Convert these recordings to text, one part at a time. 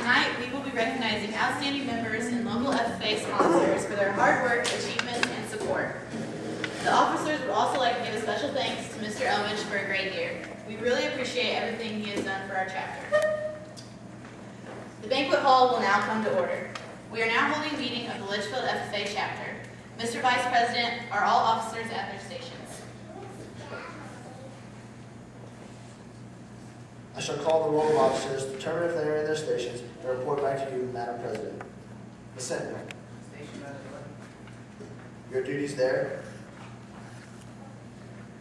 Tonight, we will be recognizing outstanding members and local FFA sponsors for their hard work, achievements, and support. The officers would also like to give a special thanks to Mr. Elvidge for a great year. We really appreciate everything he has done for our chapter. The banquet hall will now come to order. We are now holding a meeting of the Litchfield FFA chapter. Mr. Vice President, are all officers at their stations? I shall call the roll of officers, determine if they are in their stations, and report back to you, Madam President. Ms. Sentinel. Station at Your duties there.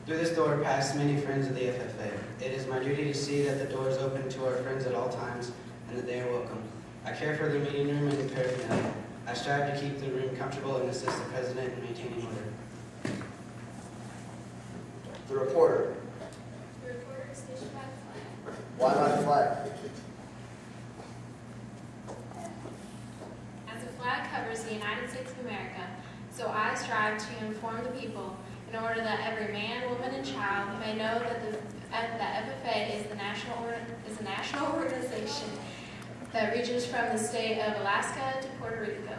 Through this door pass many friends of the FFA. It is my duty to see that the door is open to our friends at all times and that they are welcome. I care for the meeting room and the paraphernalia. I strive to keep the room comfortable and assist the President in maintaining order. The reporter. The reporter is stationed by the flag. Why by the flag? As the flag covers the United States of America, so I strive to inform the people in order that every man, woman, and child may know that the FFA is a national organization that reaches from the state of Alaska to Puerto Rico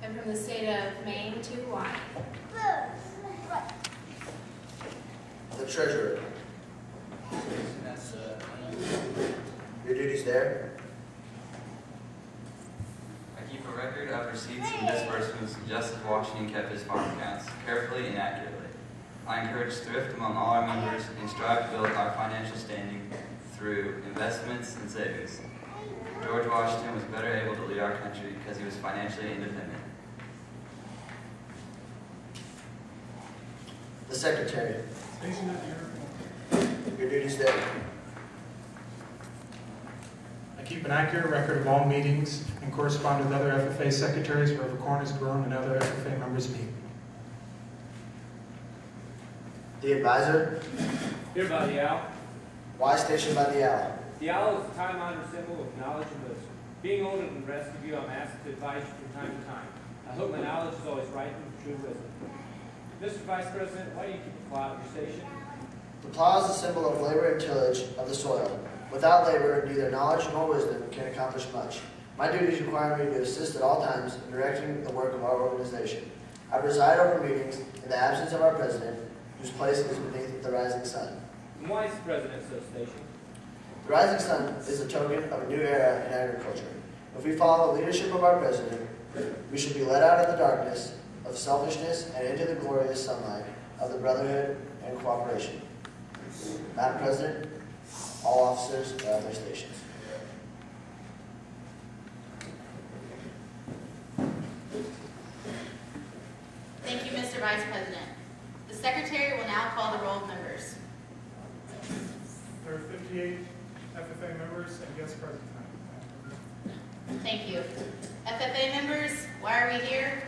and from the state of Maine to Hawaii. The treasurer. Your duties there. I keep a record of receipts and disbursements just as Washington kept his farm accounts, carefully and accurately. I encourage thrift among all our members and strive to build our financial standing through investments and savings. George Washington was better able to lead our country because he was financially independent. The secretary. Your duties there. I keep an accurate record of all meetings and correspond with other FFA secretaries wherever corn is grown and other FFA members meet. The advisor. Here by the owl. Why stationed by the owl? The owl is a time-honored symbol of knowledge and wisdom. Being older than the rest of you, I'm asked to advise you from time to time. I hope my knowledge is always right and true wisdom. Mr. Vice President, why do you keep a plow at your station? The plow is a symbol of labor and tillage of the soil. Without labor, neither knowledge nor wisdom can accomplish much. My duties require me to assist at all times in directing the work of our organization. I preside over meetings in the absence of our president, whose place is beneath the rising sun. And why is the President so stationed? The rising sun is a token of a new era in agriculture. If we follow the leadership of our president, we should be led out of the darkness of selfishness and into the glorious sunlight of the brotherhood and cooperation. Madam President, all officers are at their stations. Thank you, Mr. Vice President. The Secretary will now call the roll of members. There are 58 FFA members and guest present tonight. Thank you. FFA members, why are we here?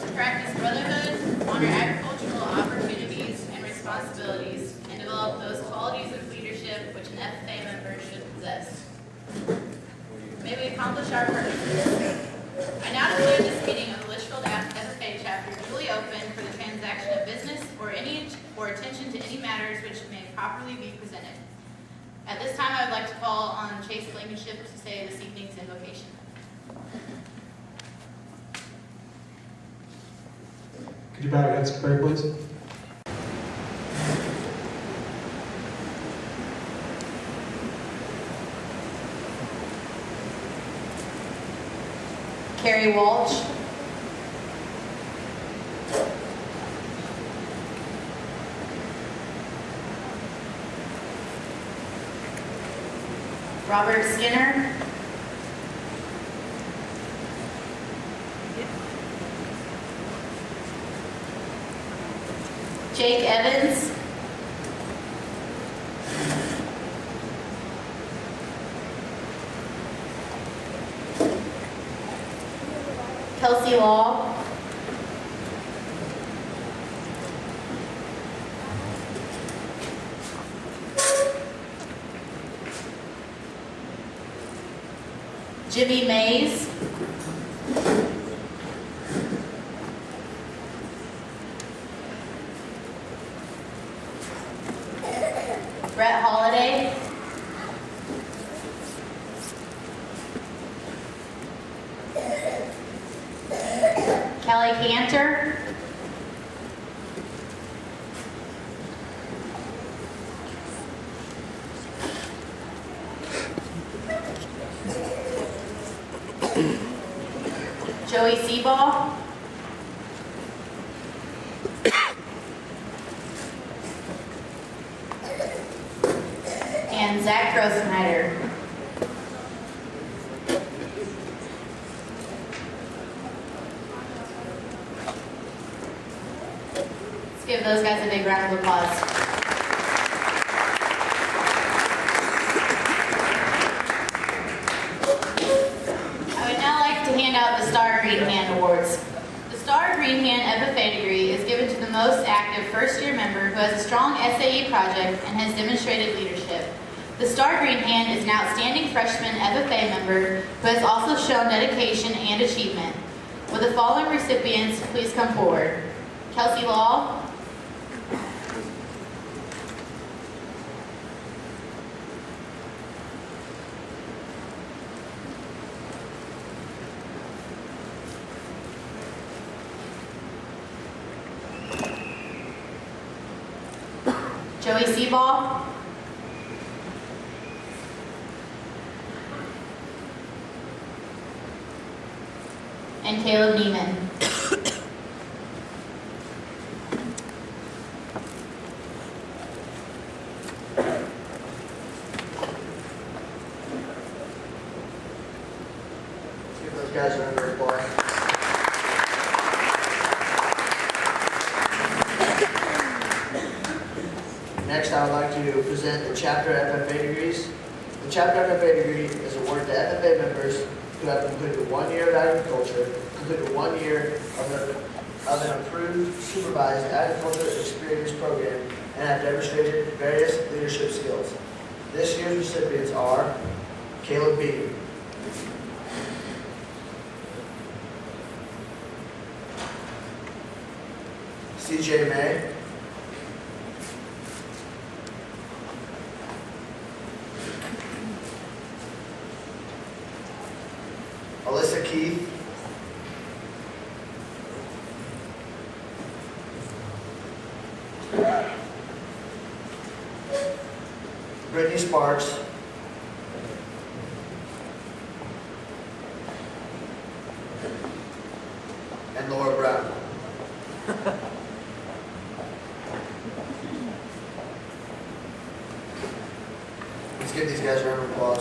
To practice brotherhood, honor agricultural opportunities and responsibilities, and develop those qualities of leadership which an FFA member should possess. May we accomplish our purposes. I now declare this meeting of the Litchfield FFA chapter duly open for the transaction of business or attention to any matters which may properly be presented. At this time, I would like to call on Chase Blankenship to say this evening's invocation. Could you bow your heads for prayer, please? Carrie Walsh. Robert Skinner. Jake Evans. Kelsey Law. Jimmy Mays. Brett Holiday. Cantor. Joey Seaball. And Zach Grossenheider. Let's give those guys a big round of applause. I would now like to hand out the Star Green Hand Awards. The Star Green Hand FFA degree is given to the most active first-year member who has a strong SAE project and has demonstrated leadership. The Star Green Hand is an outstanding freshman FFA member who has also shown dedication and achievement. Will the following recipients please come forward? Kelsey Law, Joey Seaball, and Caleb Neiman. Let's give those guys a round of applause. Next, I would like to present the Chapter FFA degrees. The Chapter FFA degree is awarded to FFA members who have completed 1 year of agriculture, completed 1 year of an approved supervised agriculture experience program, and have demonstrated various leadership skills. This year's recipients are Caleb B., CJ May, Alyssa Keith, Brittany Sparks, and Laura Brown. Let's give these guys a round of applause.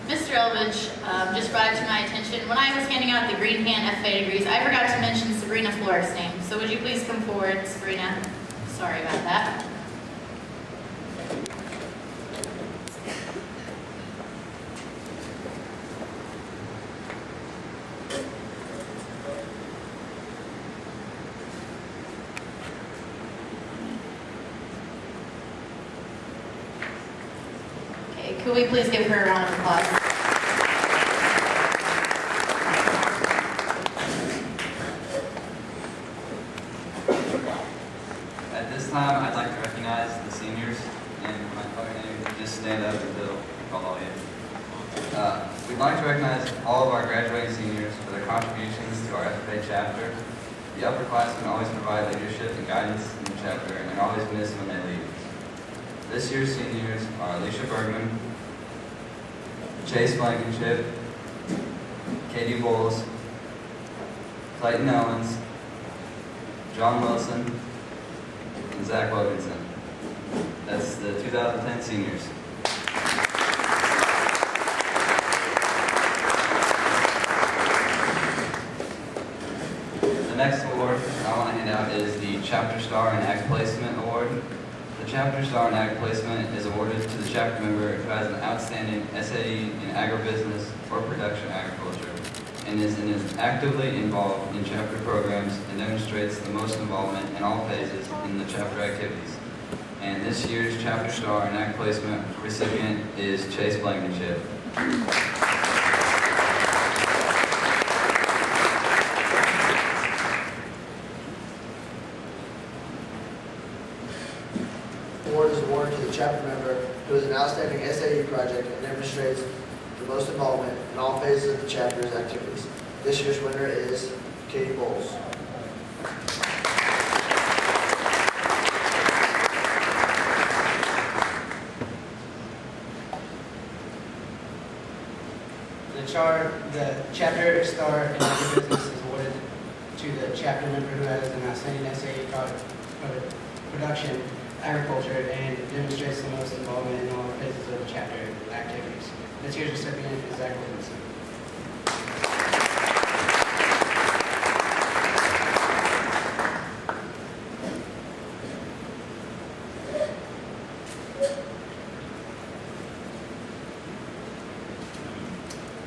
Mr. Elvidge just brought it to my attention. When I was handing out the Green Hand FFA degrees, I forgot to mention Sabrina Flores' name. So would you please come forward, Sabrina? Sorry about that. Okay, could we please give her a round of applause? At this time, I'd like to recognize the seniors, and when I call your name, just stand up until I call all you. We'd like to recognize all of our graduating seniors for their contributions to our FFA chapter. The upperclassmen always provide leadership and guidance in the chapter, and are always missed when they leave. This year's seniors are Alicia Bergman, Chase Blankenship, Katie Bowles, Clayton Owens, John Wilson, and Zach Wilkinson. That's the 2010 seniors. The next award I want to hand out is the Chapter Star and Ag Placement Award. The Chapter Star and Ag Placement is awarded to the chapter member who has an outstanding SAE in agribusiness or production agriculture and is actively involved in chapter programs and demonstrates the most involvement in all phases in the chapter activities. And this year's Chapter Star and Ag Placement recipient is Chase Blankenship. outstanding SAE project and demonstrates the most involvement in all phases of the chapter's activities. This year's winner is Katie Bowles. The chapter star in agribusiness is awarded to the chapter member who has an outstanding SAE production, agriculture, and demonstrates the most involvement in all phases of the chapter activities. This year's recipient is Zach Wilkinson.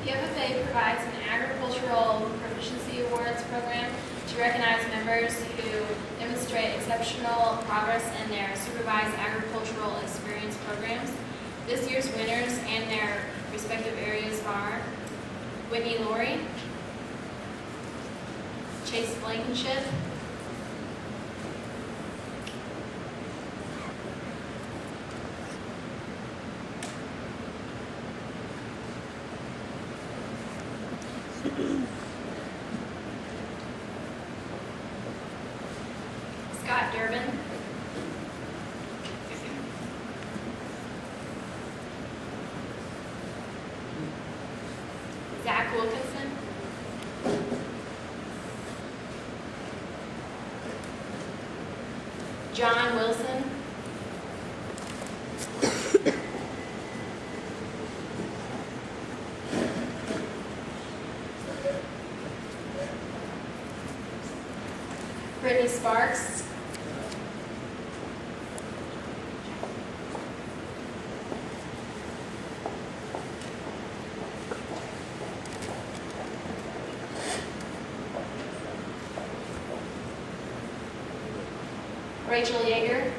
The FFA provides an agricultural proficiency awards program to recognize members who demonstrate exceptional progress in their supervised agricultural experience programs. This year's winners and their respective areas are Whitney Laurie, Chase Blankenship, Scott Durbin, Zach Wilkinson, John Wilson, Brittany Sparks, Rachel Yeager,